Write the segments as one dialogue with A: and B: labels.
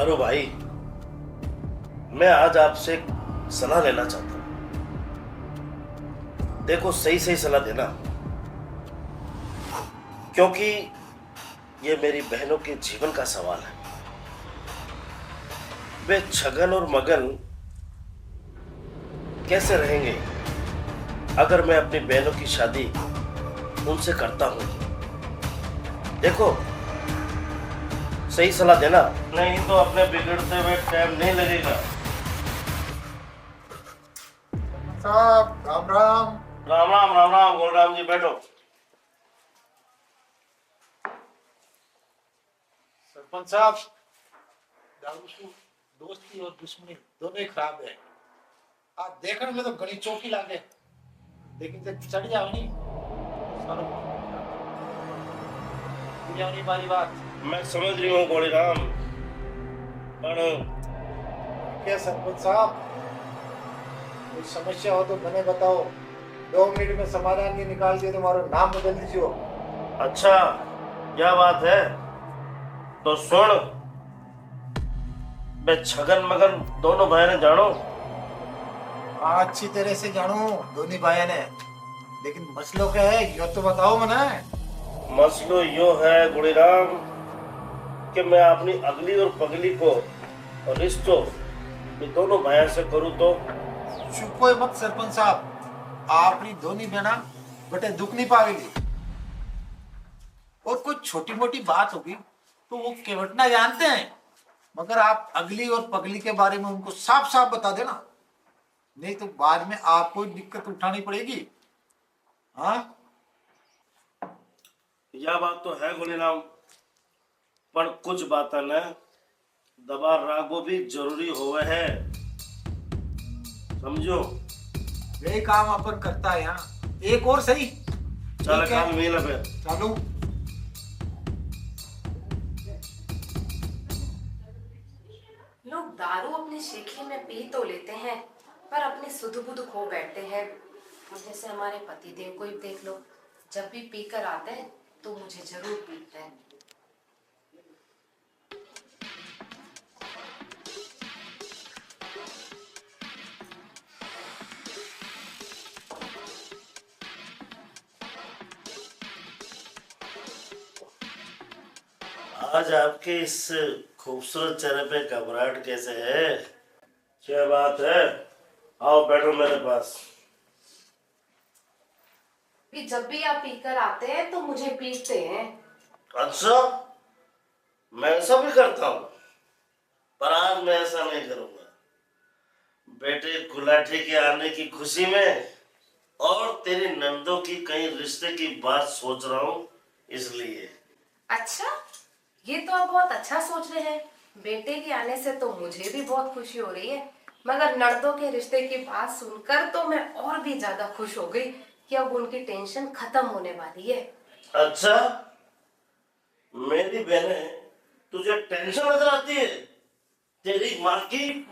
A: अरे भाई, मैं आज आपसे एक सलाह लेना चाहता हूँ। देखो, सही सही सलाह देना, क्योंकि ये मेरी बहनों के जीवन का सवाल है। वे छगन और मगन कैसे रहेंगे अगर मैं अपनी बहनों की शादी उनसे करता हूं? देखो, सही सलाह देना, नहीं तो अपने बिगड़ते हुए टाइम नहीं लगेगा।
B: साहब राम राम।
A: राम राम राम राम। गोलराम जी, बैठो।
B: सरपंच साहब, दारू की दोस्ती और दुश्मनी दोनों ही खराब है। आप देखने में तो घनी चौकी लागे, लेकिन जब चढ़ जाओ नहीं सारों नहीं वाली बात।
A: मैं समझ रही हूँ गोलीराम, पर
B: क्या सरपंच साहब, कोई समस्या हो तो मैंने बताओ, 2 मिनट में समाधान नहीं निकाल दिए तो हमारा नाम बदल दीजिए।
A: अच्छा, क्या बात है? तो सुन, मैं छगन मगन दोनों बहनें जानो।
B: हाँ, अच्छी तरह से जानू दोनों भाई ने, लेकिन मसलो क्या है यो तो बताओ मना।
A: मसलो यो है गुड़ीराम कि मैं अपनी अगली और पगली को रिश्तो ये दोनों भाइयों से करूँ तो?
B: चुपो मत सरपंच साहब, आपनी दोनों बहना बटे दुख नहीं पावेगी। और कोई छोटी मोटी बात होगी तो वो केवटना जानते हैं, मगर आप अगली और पगली के बारे में उनको साफ साफ बता देना, नहीं तो बाद में आपको दिक्कत उठानी पड़ेगी। हाँ,
A: यह बात तो है गुड़ीराम, पर कुछ बातें न दबा राखो भी जरूरी होवे है, समझो।
B: यही काम अपन करता है यहाँ। एक और सही,
A: चल
B: ठीक है
A: काम मिल पे।
B: चालू।
C: लोग दारू अपनी शीखी में पी तो लेते हैं, पर अपने सुध बुध खो बैठते हैं। जैसे हमारे पति देव को ही देख लो, जब भी पी कर आते हैं तो मुझे जरूर पीते हैं।
A: आज आपके इस खूबसूरत चेहरे पे घबराहट कैसे है? क्या बात है? आओ बैठो मेरे पास।
C: कि जब भी आप पीकर आते हैं तो मुझे पीटते हैं।
A: अच्छा, मैं ऐसा भी करता हूँ, पर आज मैं ऐसा नहीं करूंगा। बेटे गुलाटी के आने की खुशी में और तेरी नंदों की कहीं रिश्ते की बात सोच रहा हूँ, इसलिए।
C: अच्छा, ये तो आप बहुत अच्छा सोच रहे हैं। बेटे के आने से तो मुझे भी बहुत खुशी हो रही है, मगर नर्दों के रिश्ते की बात सुनकर तो मैं और भी ज्यादा खुश हो गई कि अब उनकी टेंशन खत्म होने वाली है।
A: अच्छा, मेरी बहनें तुझे टेंशन नजर आती है? तेरी माँ की।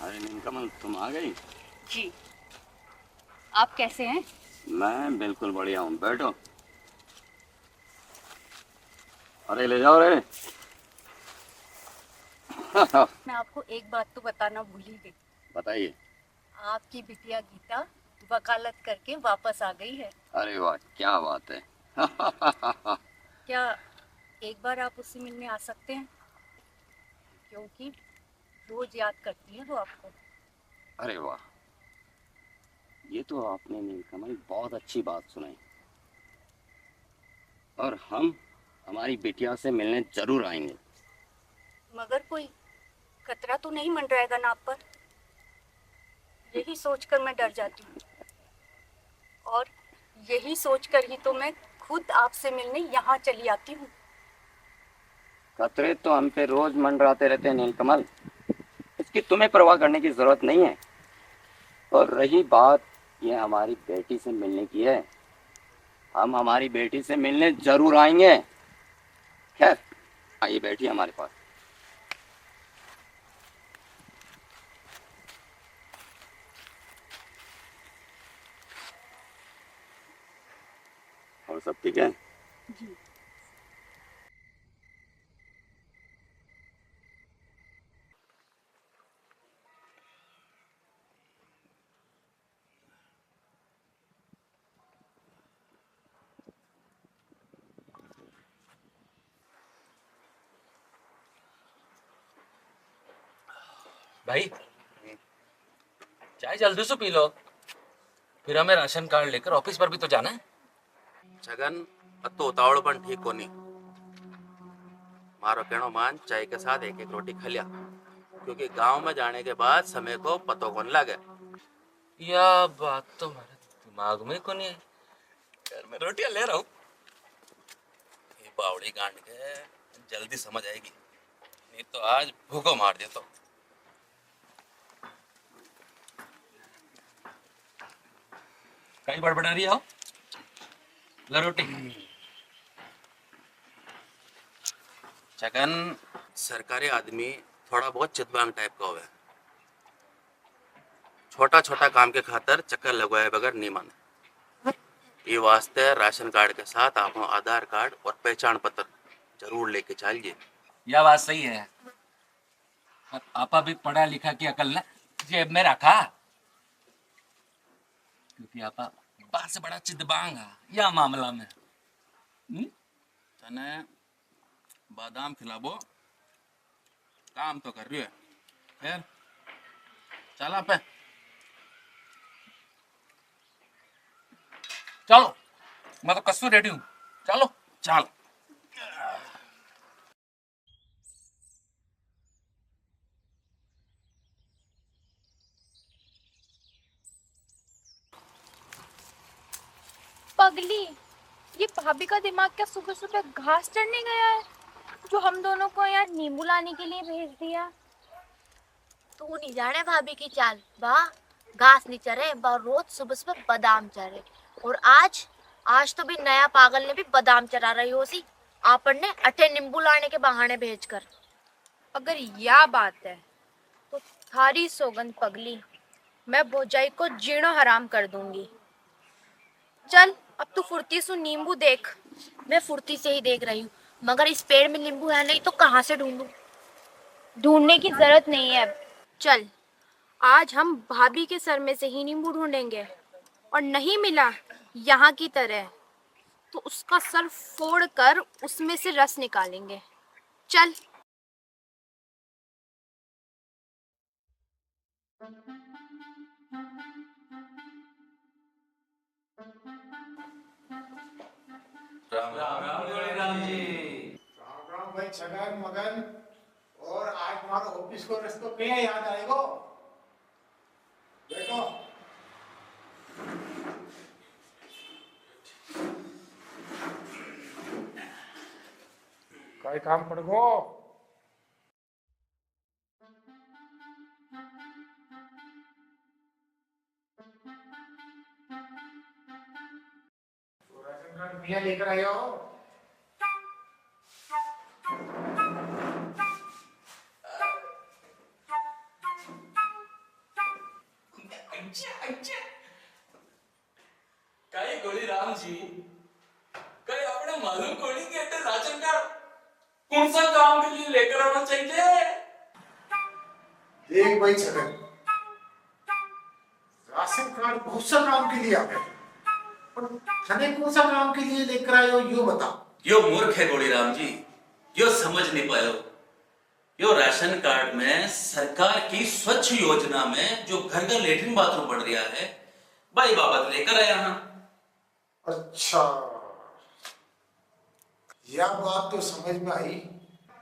D: अरे नीलकमल, तुम आ गई?
E: जी, आप कैसे हैं?
D: मैं बिल्कुल बढ़िया हूँ, बैठो। अरे ले जाओ रे।
E: मैं आपको एक बात तो बताना भूल ही गई।
D: बताइए।
E: आपकी बिटिया गीता वकालत करके वापस आ गई है।
D: अरे वाह, क्या बात है।
E: क्या एक बार आप उससे मिलने आ सकते हैं? क्योंकि रोज याद करती है वो आपको।
D: अरे वाह, ये तो आपने नीलकमल बहुत अच्छी बात सुनाई, और हम हमारी बिटिया से मिलने जरूर आएंगे।
E: मगर कोई खतरा तो नहीं मंडराएगा ना आप पर? यही सोचकर मैं डर जाती हूँ। और यही सोचकर ही तो मैं खुद आपसे मिलने यहाँ चली आती हूँ।
D: खतरे तो हम पे रोज मंडराते रहते हैं नीलकमल, इसकी तुम्हें परवाह करने की जरूरत नहीं है। और रही बात ये हमारी बेटी से मिलने की है, हम हमारी बेटी से मिलने जरूर आएंगे। खैर आइए बैठिए हमारे पास। और सब ठीक है?
E: जी।
F: भाई चाय जल्दी से पी लो, फिर हमें राशन कार्ड लेकर ऑफिस पर भी तो जाना है।
G: छगन अतो उतावड़पन ठीक कोनी। मारो कहनो मान, चाय के साथ एक एक रोटी खा लिया, क्योंकि गांव में जाने के बाद समय को पतो कौन लगे।
F: यह बात तो मेरे दिमाग में को नहीं है। यार मैं रोटियां ले रहा हूँ। ये बावड़ी गांड के जल्दी समझ आएगी, नहीं तो आज भूखो मार दे तो। कहीं बड़बड़ा रही हो? ला रोटी।
G: छगन सरकारी आदमी थोड़ा बहुत चितवांग टाइप का होवे, छोटा छोटा काम के खातर चक्कर लगवाए बगैर नहीं माने। ये वास्ते राशन कार्ड के साथ आपनो आधार कार्ड और पहचान पत्र जरूर लेके चलिए।
F: यह बात सही है, पर आपा भी पढ़ा लिखा की अकल ना जेब में रखा, क्योंकि आपा बात से बड़ा चिदबांगा या मामला में।
G: तने बादाम खिलाबो, काम तो कर रही है। फिर चला पे।
F: चलो मैं तो कस्सू रेडी हूँ, चलो
G: चल।
H: पगली, ये भाभी का दिमाग क्या सुबह सुबह घास चढ़ने गया है, जो हम दोनों को यहाँ नींबू लाने के लिए भेज दिया।
I: तू नहीं जाने भाभी की चाल बा, घास नहीं चरे बा, रोज सुबह सुबह बादाम चरे। और आज तो भी नया पागल ने भी बादाम चरा रही हो सी, आपन ने अठे नींबू लाने के बहाने भेजकर।
H: अगर यह बात है तो थारी सौगंध पगली, मैं भौजाई को जीणो हराम कर दूंगी। चल अब तू फुर्ती से नींबू देख।
I: मैं फुर्ती से ही देख रही हूँ, मगर इस पेड़ में नींबू है नहीं तो कहाँ से ढूंढूं?
H: ढूंढने की जरूरत नहीं है अब। चल आज हम भाभी के सर में से ही नींबू ढूंढेंगे, और नहीं मिला यहाँ की तरह तो उसका सर फोड़ कर उसमें से रस निकालेंगे। चल।
B: राम राम भाई छगन मगन। और आज तुम्हारा ऑफिस को रस्तो पे याद आएगो। बैठो। काय काम पड़ गो? राशन कार्ड भैया लेकर आए हो?
F: कई गोली राम जी, कई आपने मालूम कोनी कि ये राशन कार्ड कौन सा काम के लिए लेकर आना चाहिए?
B: देख भाई छगन, राशन कार्ड बहुत सा काम के लिए आ गए, पर थाने कौन सा काम के लिए लेकर आए हो यो बता।
F: यो मूर्ख है गोली राम जी, यो समझ नहीं पायो। यो राशन कार्ड में सरकार की स्वच्छ योजना में जो घर घर लेटरिन बाथरूम बन रहा है, भाई बाबत लेकर आया हाँ।
B: अच्छा, यह बात तो समझ में आई।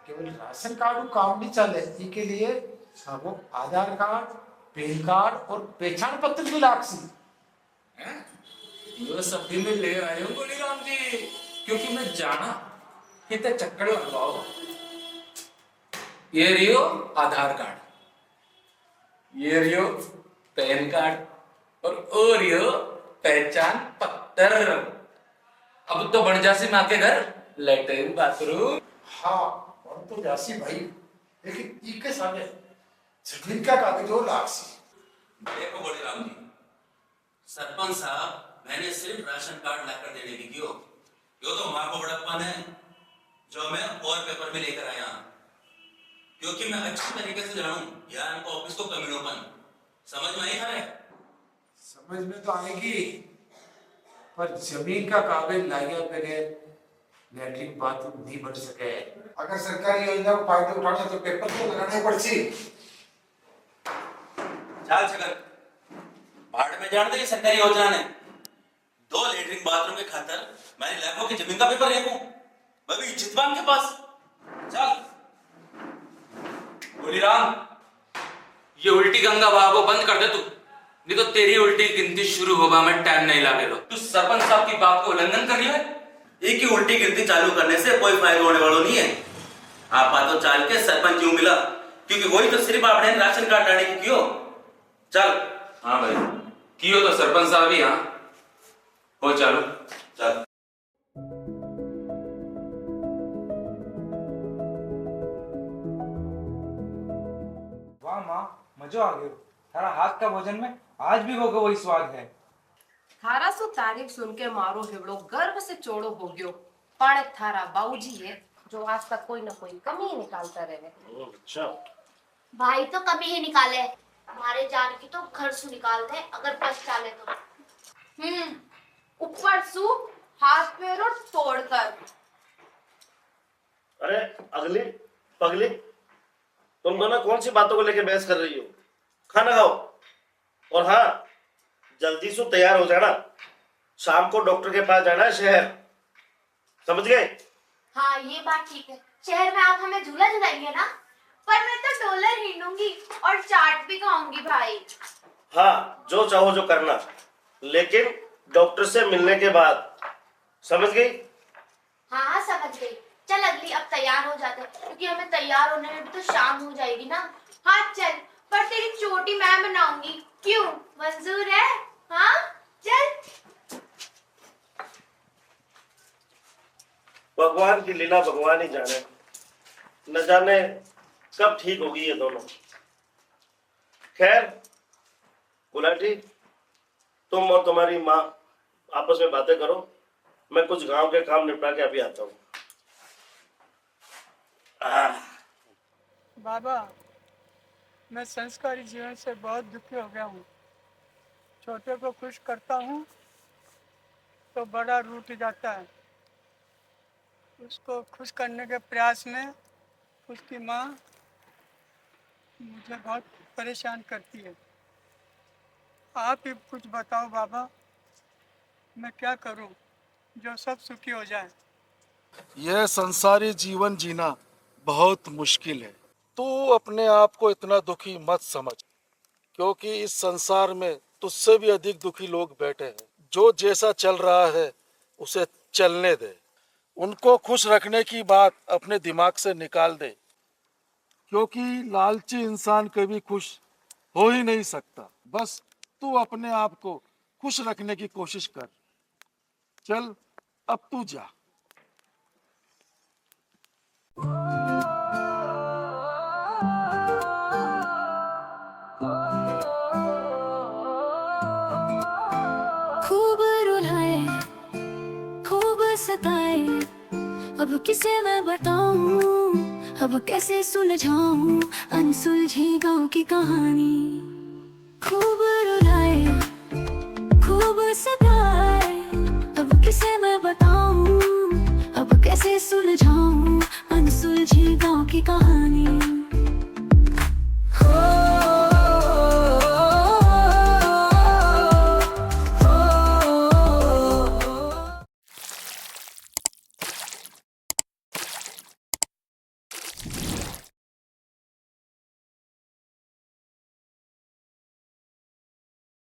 B: केवल राशन कार्ड काम नहीं चले, इसके लिए सबको आधार कार्ड, पैन कार्ड और पहचान पत्र भी लागसी।
F: ये सभी में ले आए हो बोली राम जी, क्योंकि मैं जाना कितने चक्कर लगवाओ। ये रियो आधार कार्ड, ये रियो पैन कार्ड और ओ रियो पहचान पत्र। अब तो बन जासी माँ के घर लैट्रिन बाथरूम।
B: हाँ और तो जासी भाई, लेकिन ई के सामने जमीन का कागज हो लाक्सी।
G: देखो बोले राम जी, सरपंच साहब मैंने सिर्फ राशन कार्ड लाकर देने की क्यों, यो तो माँ को बड़प्पन है जो मैं और पेपर में लेकर आया, क्योंकि मैं अच्छी तरीके से जानूं यहाँ इनको ऑफिस को कमीनोपन समझ में आई है।
B: समझ में तो आएगी, पर जमीन का कागज लाया बगैर लैट्रिन बाथरूम नहीं बन सके। अगर सरकारी योजना को फायदा उठाना तो पेपर तो लगाने पड़सी।
G: चाल छगर भाड़ में जान दे सरकारी योजना ने 2 लेटरिन बाथरूम के खातर मैंने लाखों की जमीन का पेपर लेकूं, मैं भी चितवान के पास। चल
F: बोली राम, ये उल्टी गंगा बहा को बंद कर दे तू, नहीं तो तेरी उल्टी गिनती शुरू होगा मैं टाइम नहीं लागे लो। तू सरपंच साहब की बात को उल्लंघन कर रही है।
G: एक ही उल्टी गिनती चालू करने से कोई फायदा होने वाला नहीं है। आप बातों चाल के सरपंच क्यों मिला, क्योंकि वही तो सिर्फ आपने राशन कार्ड लाने की क्यों। चल।
F: हाँ भाई कियो तो सरपंच साहब ही। हाँ हो चालू चल।
J: वाह माँ, मजा आ गयो। थारा हाथ का भोजन में आज भी होगा वही स्वाद है।
C: थारा सो तारीफ सुन के मारो हिवड़ो गर्व से चौड़ो हो गयो, पण थारा बाबूजी है जो आज तक कोई ना कोई कमी ही निकालता रहे।
A: अच्छा
I: भाई तो कभी ही निकाले, हमारे जान की तो घर से निकाल दे अगर बस चाले तो।
H: ऊपर सु हाथ पैरों तोड़कर।
A: अरे अगली पगली, तुम दोनों कौन सी बातों को लेकर बहस कर रही हो। खाना खाओ और हाँ जल्दी से तैयार हो जाना, शाम को डॉक्टर के पास जाना है शहर, समझ गए।
I: हाँ ये बात ठीक है, शहर में आप हमें झूला झुलाएंगे ना, पर मैं तो डॉलर हिंडूंगी और चाट भी खाऊंगी भाई।
A: हाँ जो चाहो जो करना, लेकिन डॉक्टर से मिलने के बाद, समझ गई।
I: हाँ हाँ समझ गई। चल अगली अब तैयार हो जाते, क्योंकि हमें तैयार होने में भी तो शाम हो जाएगी ना। हाँ चल, पर तेरी चोटी मैं बनाऊंगी, क्यों, मंजूर है। हाँ चल।
A: भगवान की लीला भगवान ही जाने, न जाने कब ठीक होगी ये दोनों। खैर गुलाटी, तुम और तुम्हारी माँ आपस में बातें करो, मैं कुछ गांव के काम निपटा के अभी आता हूँ।
K: बाबा मैं संस्कारी जीवन से बहुत दुखी हो गया हूँ। छोटे को खुश करता हूँ तो बड़ा रूठ जाता है। उसको खुश करने के प्रयास में उसकी माँ मुझे बहुत परेशान करती है। आप ही कुछ बताओ बाबा, मैं क्या करूँ जो सब सुखी हो जाए।
L: यह संसारी जीवन जीना बहुत मुश्किल है। तू अपने आप को इतना दुखी मत समझ, क्योंकि इस संसार में तुझसे भी अधिक दुखी लोग बैठे हैं। जो जैसा चल रहा है उसे चलने दे, उनको खुश रखने की बात अपने दिमाग से निकाल दे, क्योंकि लालची इंसान कभी खुश हो ही नहीं सकता। बस तू अपने आप को खुश रखने की कोशिश कर। चल अब तू जा।
M: खूब रुलाए खूब सताए, अब किसे मैं बताऊं, अब कैसे सुलझाऊं अनसुलझी गाँव की कहानी। खूब रुलाए खूब सताए, अब किसे मैं बताऊं, अब कैसे सुलझाऊं अनसुलझी गाँव की कहानी।